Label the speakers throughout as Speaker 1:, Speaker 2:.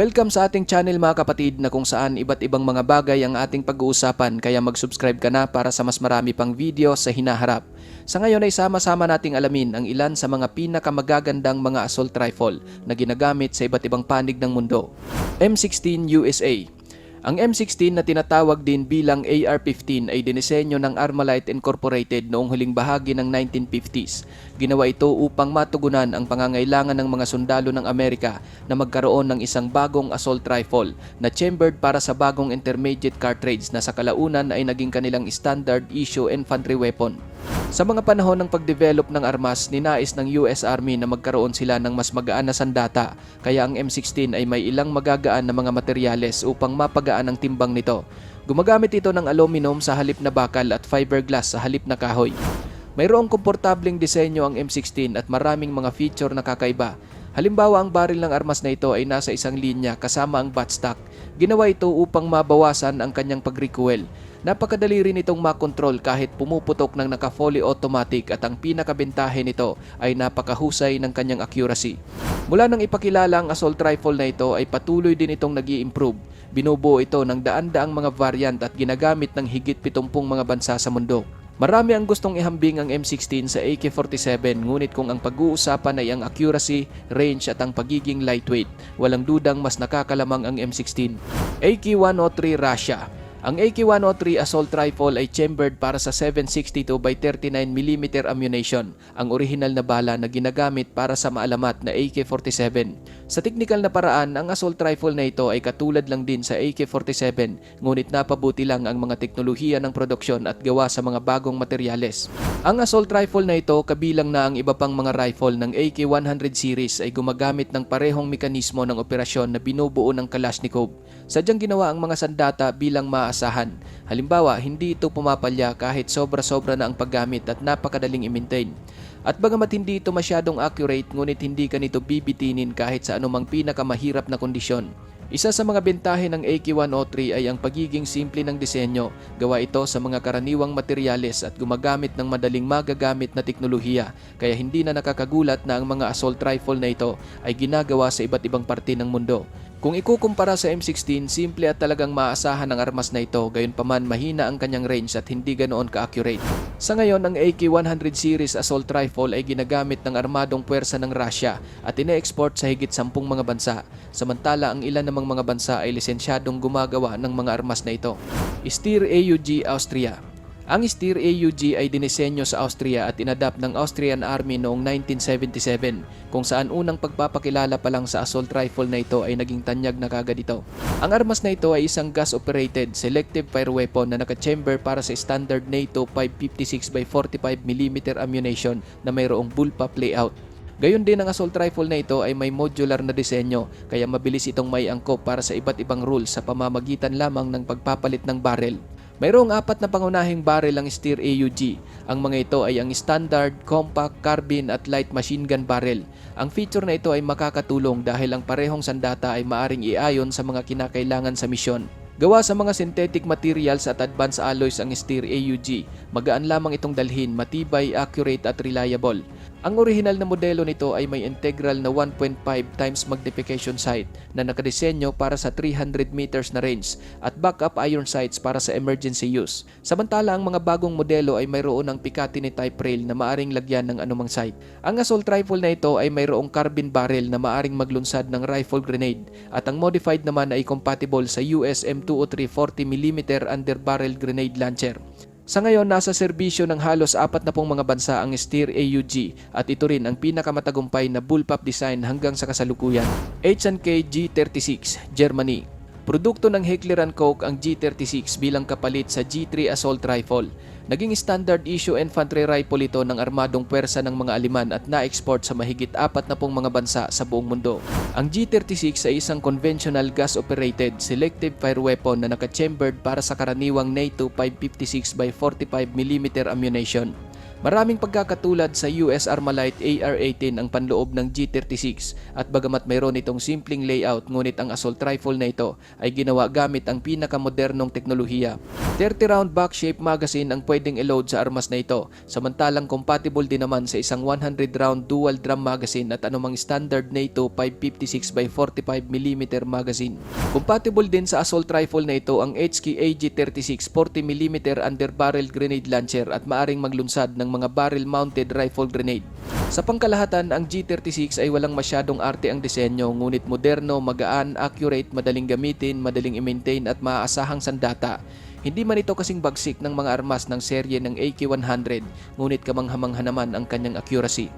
Speaker 1: Welcome sa ating channel mga kapatid na kung saan iba't ibang mga bagay ang ating pag-uusapan kaya mag-subscribe ka na para sa mas marami pang video sa hinaharap. Sa ngayon ay sama-sama nating alamin ang ilan sa mga pinakamagagandang mga assault rifle na ginagamit sa iba't ibang panig ng mundo. M16 USA. Ang M16 na tinatawag din bilang AR-15 ay dinisenyo ng Armalite Incorporated noong huling bahagi ng 1950s. Ginawa ito upang matugunan ang pangangailangan ng mga sundalo ng Amerika na magkaroon ng isang bagong assault rifle na chambered para sa bagong intermediate cartridge na sa kalaunan ay naging kanilang standard issue infantry weapon. Sa mga panahon ng pagdevelop ng armas, ninais ng US Army na magkaroon sila ng mas magaan na sandata, kaya ang M16 ay may ilang magagaan na mga materyales upang mapagaan ang timbang nito. Gumagamit ito ng aluminum sa halip na bakal at fiberglass sa halip na kahoy. Mayroong komportableng disenyo ang M16 at maraming mga feature na kakaiba. Halimbawa, ang baril ng armas na ito ay nasa isang linya kasama ang buttstock. Ginawa ito upang mabawasan ang kanyang pag-recoil. Napakadali rin itong makontrol kahit pumuputok ng naka-fully automatic at ang pinakabentahe nito ay napakahusay ng kanyang accuracy. Mula nang ipakilala ang assault rifle na ito ay patuloy din itong nag-i-improve. Binubuo ito ng daan-daang mga variant at ginagamit ng higit 70 mga bansa sa mundo. Marami ang gustong ihambing ang M16 sa AK-47 ngunit kung ang pag-uusapan ay ang accuracy, range at ang pagiging lightweight, walang dudang mas nakakalamang ang M16. AK-103 Russia. Ang AK-103 assault rifle ay chambered para sa 7.62 by 39mm ammunition, ang orihinal na bala na ginagamit para sa maalamat na AK-47. Sa teknikal na paraan, ang assault rifle na ito ay katulad lang din sa AK-47, ngunit napabuti lang ang mga teknolohiya ng produksyon at gawa sa mga bagong materyales. Ang assault rifle na ito, kabilang na ang iba pang mga rifle ng AK-100 series, ay gumagamit ng parehong mekanismo ng operasyon na binubuo ng Kalashnikov. Sadyang ginawa ang mga sandata bilang maasahan. Halimbawa, hindi ito pumapalya kahit sobra-sobra na ang paggamit at napakadaling i-maintain. At bagamat hindi ito masyadong accurate, ngunit hindi ka nito bibitinin kahit sa anumang pinakamahirap na kondisyon. Isa sa mga bentahe ng AK-103 ay ang pagiging simple ng disenyo. Gawa ito sa mga karaniwang materyales at gumagamit ng madaling magagamit na teknolohiya, kaya hindi na nakakagulat na ang mga assault rifle na ito ay ginagawa sa iba't ibang parte ng mundo. Kung ikukumpara sa M16, simple at talagang maasahan ang armas na ito, gayunpaman mahina ang kanyang range at hindi ganoon ka-accurate. Sa ngayon, ang AK-100 series assault rifle ay ginagamit ng armadong puwersa ng Russia at ine-export sa higit 10 mga bansa, samantala ang ilan namang mga bansa ay lisensyadong gumagawa ng mga armas na ito. Steyr AUG Austria. Ang Steyr AUG ay dinisenyo sa Austria at inadapt ng Austrian Army noong 1977, kung saan unang pagpapakilala pa lang sa assault rifle na ito ay naging tanyag na kagad ito. Ang armas na ito ay isang gas-operated selective fire weapon na naka-chamber para sa standard NATO 5.56x45mm ammunition na mayroong bullpup layout. Gayon din ang assault rifle na ito ay may modular na disenyo, kaya mabilis itong may angkop para sa iba't ibang rules sa pamamagitan lamang ng pagpapalit ng barrel. Mayroong 4 na pangunahing barrel ang Steyr AUG. Ang mga ito ay ang standard, compact, carbine at light machine gun barrel. Ang feature na ito ay makakatulong dahil ang parehong sandata ay maaring iayon sa mga kinakailangan sa misyon. Gawa sa mga synthetic materials at advanced alloys ang Steyr AUG, magaan lamang itong dalhin, matibay, accurate at reliable. Ang orihinal na modelo nito ay may integral na 1.5 times magnification sight na nakadesenyo para sa 300 meters na range at backup iron sights para sa emergency use. Samantala, ang mga bagong modelo ay mayroon ng Picatinny type rail na maaring lagyan ng anumang sight. Ang assault rifle na ito ay mayroong carbine barrel na maaring maglunsad ng rifle grenade at ang modified naman ay compatible sa US M203 40mm underbarrel grenade launcher. Sa ngayon, nasa serbisyo ng halos 40 mga bansa ang Steyr AUG at ito rin ang pinakamatagumpay na bullpup design hanggang sa kasalukuyan. H&K G36, Germany. Produkto ng Heckler & Koch ang G36 bilang kapalit sa G3 assault rifle. Naging standard issue infantry rifle ito ng armadong puwersa ng mga Aleman at na-export sa mahigit 40 mga bansa sa buong mundo. Ang G36 ay isang conventional gas-operated selective fire weapon na naka-chambered para sa karaniwang NATO 5.56x45mm ammunition. Maraming pagkakatulad sa US Armalite AR-18 ang panloob ng G36 at bagamat mayroon itong simpleng layout ngunit ang assault rifle na ito ay ginawa gamit ang pinakamodernong teknolohiya. 30-round back-shaped magazine ang pwedeng i-load sa armas na ito, samantalang compatible din naman sa isang 100-round dual drum magazine at anumang standard NATO 556x45mm magazine. Compatible din sa assault rifle na ito ang HK AG-36 40mm underbarrel grenade launcher at maaring maglunsad ng mga barrel-mounted rifle grenade. Sa pangkalahatan, ang G36 ay walang masyadong arte ang disenyo ngunit moderno, magaan, accurate, madaling gamitin, madaling i-maintain at maaasahang sandata. Hindi man ito kasing bagsik ng mga armas ng serye ng AK-100 ngunit kamangha-mangha naman ang kanyang accuracy.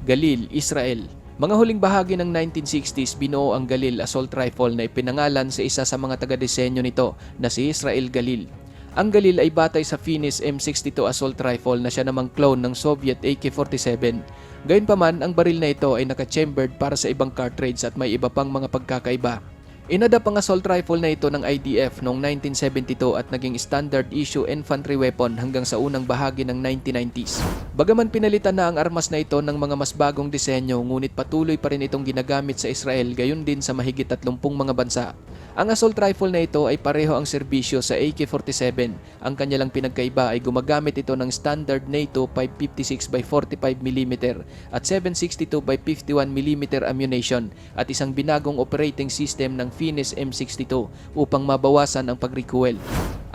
Speaker 1: Galil, Israel. Mga huling bahagi ng 1960s binuo ang Galil assault rifle na ipinangalan sa isa sa mga taga-disenyo nito na si Israel Galil. Ang Galil ay batay sa Finnish M62 assault rifle na siya namang clone ng Soviet AK-47. Gayunpaman, ang baril na ito ay naka-chambered para sa ibang cartridge at may iba pang mga pagkakaiba. Inadapt ang assault rifle na ito ng IDF noong 1972 at naging standard issue infantry weapon hanggang sa unang bahagi ng 1990s. Bagaman pinalitan na ang armas na ito ng mga mas bagong disenyo, ngunit patuloy pa rin itong ginagamit sa Israel gayon din sa mahigit 30 mga bansa. Ang assault rifle na ito ay pareho ang serbisyo sa AK-47. Ang kanyalang pinagkaiba ay gumagamit ito ng standard NATO 556x45mm at 762x51mm ammunition at isang binagong operating system ng Finnish M62 upang mabawasan ang pag-recoil.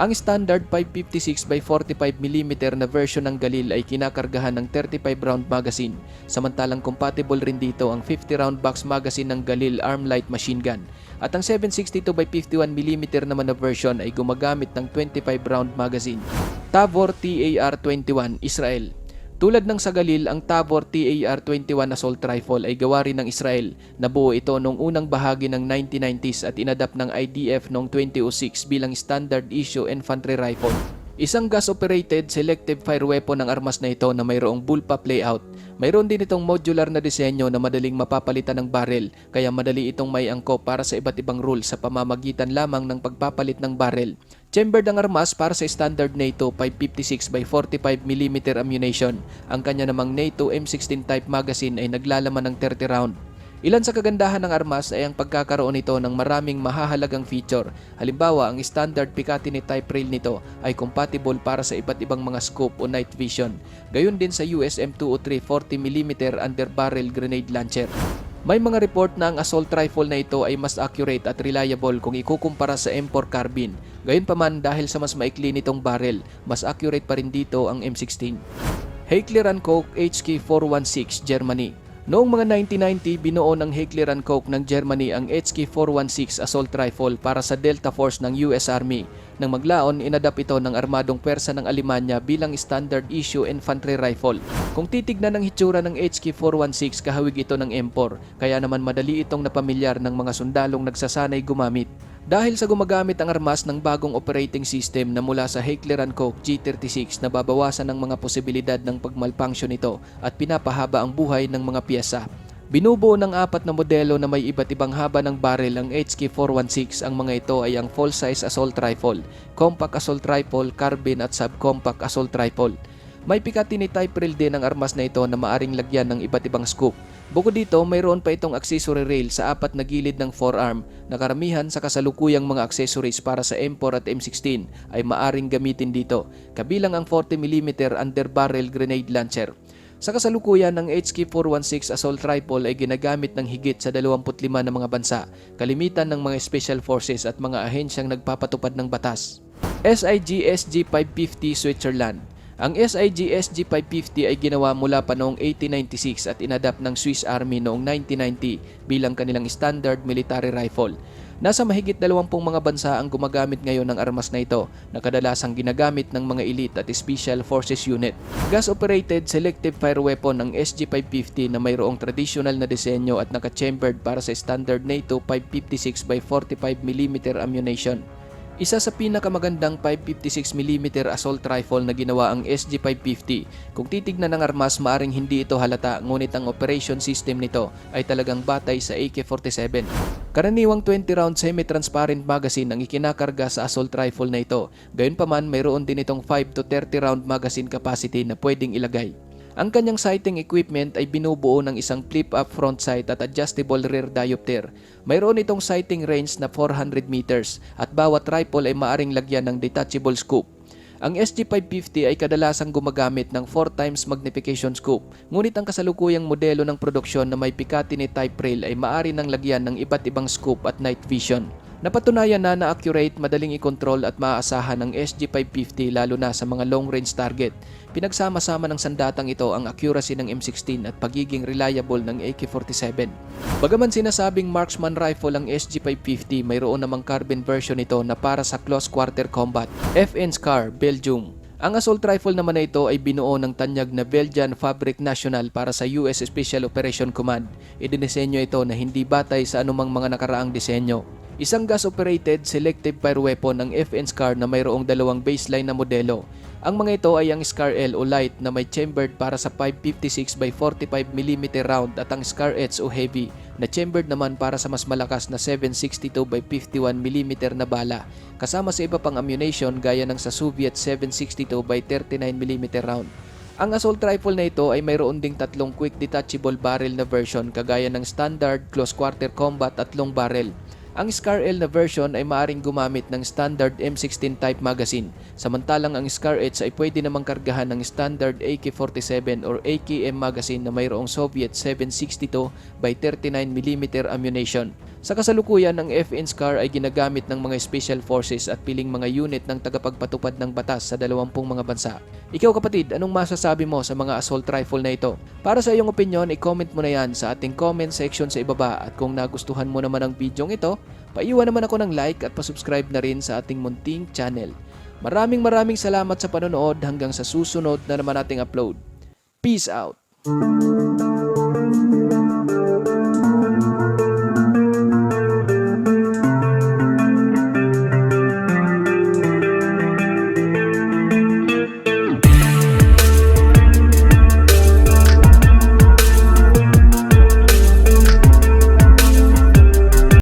Speaker 1: Ang standard 556x45mm na version ng Galil ay kinakargahan ng 35-round magazine, samantalang compatible rin dito ang 50-round box magazine ng Galil Arm Light Machine Gun. At ang 762x51mm naman na version ay gumagamit ng 25-round magazine. Tavor TAR-21, Israel. Tulad ng sa Galil, ang Tavor TAR-21 assault rifle ay gawa rin ng Israel. Nabuo ito noong unang bahagi ng 1990s at inadapt ng IDF noong 2006 bilang standard issue infantry rifle. Isang gas-operated selective fire weapon ang armas na ito na mayroong bullpup layout. Mayroon din itong modular na disenyo na madaling mapapalitan ng barrel, kaya madali itong may angkop para sa iba't ibang rule sa pamamagitan lamang ng pagpapalit ng barrel. Chambered ang armas para sa standard NATO 556x45mm ammunition. Ang kanya namang NATO M16 type magazine ay naglalaman ng 30 round. Ilan sa kagandahan ng armas ay ang pagkakaroon nito ng maraming mahahalagang feature. Halimbawa, ang standard Picatinny type rail nito ay compatible para sa iba't ibang mga scope o night vision. Gayon din sa USM-203 40mm underbarrel grenade launcher. May mga report na ang assault rifle na ito ay mas accurate at reliable kung ikukumpara sa M4 carbine. Gayunpaman, dahil sa mas maikli nitong barrel, mas accurate pa rin dito ang M16. Heckler & Koch HK416, Germany. Noong mga 1990, binuo ng Heckler & Koch ng Germany ang HK416 assault rifle para sa Delta Force ng US Army. Nang maglaon, inadapt ito ng armadong pwersa ng Alemanya bilang standard issue infantry rifle. Kung titignan ng hitsura ng HK416, kahawig ito ng M4, kaya naman madali itong napamilyar ng mga sundalong nagsasanay gumamit. Dahil sa gumagamit ang armas ng bagong operating system na mula sa Heckler & Koch G36, nababawasan ang mga posibilidad ng pagmalfunction nito at pinapahaba ang buhay ng mga piyesa. Binubuo ng 4 na modelo na may iba't ibang haba ng barrel ang HK416. Ang mga ito ay ang full-size assault rifle, compact assault rifle, carbine at subcompact assault rifle. May Picatinny type rail din ang armas na ito na maaring lagyan ng iba't ibang scoop. Bukod dito, mayroon pa itong accessory rail sa 4 na gilid ng forearm na karamihan sa kasalukuyang mga accessories para sa M4 at M16 ay maaring gamitin dito, kabilang ang 40mm underbarrel grenade launcher. Sa kasalukuyan, ang HK416 assault rifle ay ginagamit ng higit sa 25 na mga bansa, kalimitan ng mga special forces at mga ahensyang nagpapatupad ng batas. SIG SG550 Switzerland. Ang SIG SG550 ay ginawa mula pa noong 1896 at inadapt ng Swiss Army noong 1990 bilang kanilang standard military rifle. Nasa mahigit 20 mga bansa ang gumagamit ngayon ng armas na ito na kadalasang ginagamit ng mga elite at special forces unit. Gas-operated selective fire weapon ang SG550 na mayroong traditional na disenyo at naka-chambered para sa standard NATO 556x45mm ammunition. Isa sa pinakamagandang 556mm assault rifle na ginawa ang SG-550. Kung titignan ng armas, maaring hindi ito halata, ngunit ang operation system nito ay talagang batay sa AK-47. Karaniwang 20-round semi-transparent magazine ang ikinakarga sa assault rifle na ito. Gayunpaman, mayroon din itong 5 to 30-round magazine capacity na pwedeng ilagay. Ang kanyang sighting equipment ay binubuo ng isang flip-up front sight at adjustable rear diopter. Mayroon itong sighting range na 400 meters at bawat rifle ay maaring lagyan ng detachable scope. Ang SG-550 ay kadalasang gumagamit ng 4 times magnification scope, ngunit ang kasalukuyang modelo ng produksyon na may Picatinny type rail ay maaari nang lagyan ng iba't ibang scope at night vision. Napatunayan na accurate, madaling i-control at maaasahan ng SG-550 lalo na sa mga long-range target. Pinagsama-sama ng sandatang ito ang accuracy ng M16 at pagiging reliable ng AK-47. Bagaman sinasabing marksman rifle ang SG-550, mayroon namang carbine version nito na para sa close quarter combat. FN SCAR, Belgium. Ang assault rifle naman na ito ay binuo ng tanyag na Belgian Fabric National para sa US Special Operation Command. Idinisenyo ito na hindi batay sa anumang mga nakaraang disenyo. Isang gas-operated selective fire weapon ng FN SCAR na mayroong dalawang baseline na modelo. Ang mga ito ay ang SCAR L o light na may chambered para sa 556x45mm round at ang SCAR H o heavy na chambered naman para sa mas malakas na 762x51mm na bala kasama sa iba pang ammunition gaya ng sa Soviet 762x39mm round. Ang assault rifle na ito ay mayroon ding tatlong quick detachable barrel na version kagaya ng standard, close quarter combat at long barrel. Ang SCAR L na version ay maaaring gumamit ng standard M16 type magazine, samantalang ang SCAR H ay pwede namang kargahan ng standard AK-47 or AKM magazine na mayroong Soviet 762x39mm ammunition. Sa kasalukuyan, ang FN SCAR ay ginagamit ng mga special forces at piling mga unit ng tagapagpatupad ng batas sa 20 mga bansa. Ikaw kapatid, anong masasabi mo sa mga assault rifle na ito? Para sa iyong opinion, i-comment mo na yan sa ating comment section sa ibaba at kung nagustuhan mo naman ang video ito, paiwan naman ako ng like at pasubscribe na rin sa ating munting channel. Maraming salamat sa panonood, hanggang sa susunod na naman nating upload. Peace out!